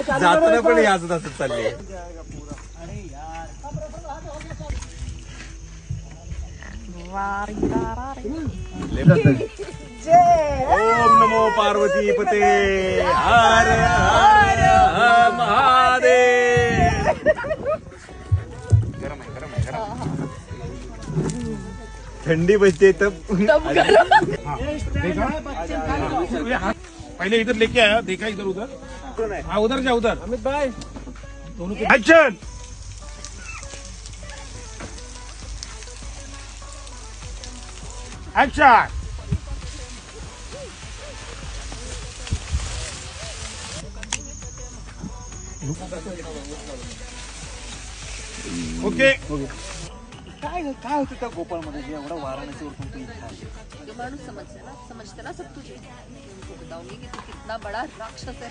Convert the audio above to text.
जाताना पण याच असं चालले. ओम नमो पार्वती पते हर हर महादेव. गरम आहे गरम आहे गरम. थंडी बसते तब. पहले इधर लेके आया, देखा इधर उधर. हाँ उधर जा उधर. अमित भाई दोनों एक्शन. एक्शन. ओके. काय होतं त्या गोपाळमध्ये जे एवढा वाराणसीवर तुमचं माणूस समझते ना सब तुझे. उनको बताऊंगी कि तू कितना बड़ा राक्षस है.